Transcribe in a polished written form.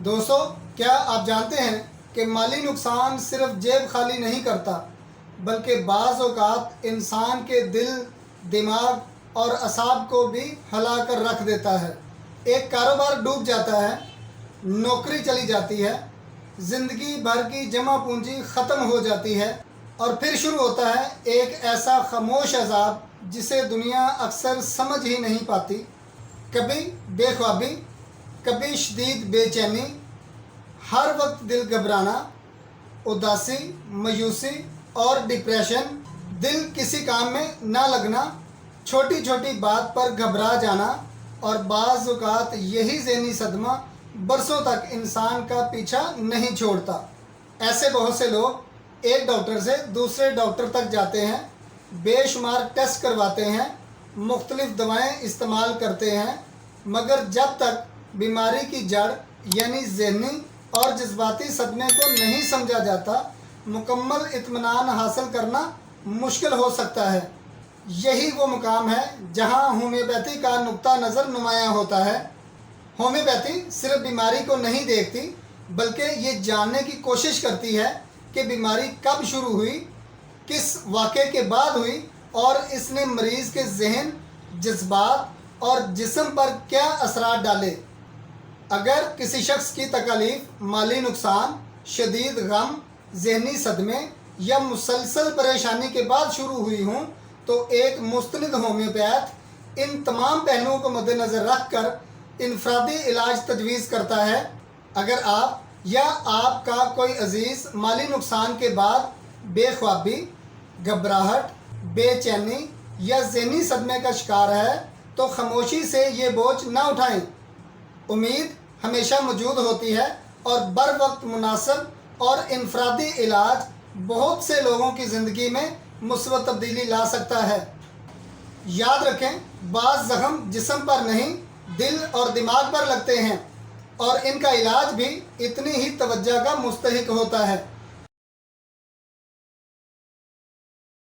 दोस्तों, क्या आप जानते हैं कि माली नुकसान सिर्फ जेब खाली नहीं करता बल्कि बाज़ औक़ात इंसान के दिल, दिमाग और असाब को भी हिला कर रख देता है। एक कारोबार डूब जाता है, नौकरी चली जाती है, ज़िंदगी भर की जमा पूंजी ख़त्म हो जाती है और फिर शुरू होता है एक ऐसा खामोश अज़ाब जिसे दुनिया अक्सर समझ ही नहीं पाती। कभी बेख्वाबी, कभी शदीद बेचैनी, हर वक्त दिल घबराना, उदासी, मायूसी और डिप्रेशन, दिल किसी काम में ना लगना, छोटी छोटी बात पर घबरा जाना और बाज़ औक़ात यही ज़हनी सदमा बरसों तक इंसान का पीछा नहीं छोड़ता। ऐसे बहुत से लोग एक डॉक्टर से दूसरे डॉक्टर तक जाते हैं, बेशुमार टेस्ट करवाते हैं, मुख्तलिफ़ दवाएं इस्तेमाल करते हैं, मगर जब तक बीमारी की जड़ यानी ज़हनी और जज्बाती सदमे को नहीं समझा जाता, मुकम्मल इत्मीनान हासिल करना मुश्किल हो सकता है। यही वो मुकाम है जहां होम्योपैथी का नुक्ता नज़र नुमायाँ होता है। होम्योपैथी सिर्फ बीमारी को नहीं देखती बल्कि ये जानने की कोशिश करती है कि बीमारी कब शुरू हुई, किस वाक़े के बाद हुई और इसने मरीज़ के जहन, जज्बात और जिस्म पर क्या असरात डाले। अगर किसी शख्स की तकलीफ़ माली नुकसान, शदीद गम, ज़हनी सदमे या मुसलसल परेशानी के बाद शुरू हुई हों तो एक मुस्तनिद होम्योपैथ इन तमाम पहलुओं को मद्देनज़र रख कर इनफरादी इलाज तजवीज़ करता है। अगर आप या आपका कोई अजीज़ माली नुकसान के बाद बेख्वाबी, घबराहट, बेचैनी या ज़हनी सदमे का शिकार है तो खामोशी से ये बोझ ना उठाएं। उम्मीद हमेशा मौजूद होती है और बर वक्त मुनासिब और इनफरादी इलाज बहुत से लोगों की ज़िंदगी में मुस्बत तब्दीली ला सकता है। याद रखें, बाज़ ज़ख्म जिस्म पर नहीं दिल और दिमाग पर लगते हैं और इनका इलाज भी इतनी ही तवज्जो का मुस्तहिक होता है।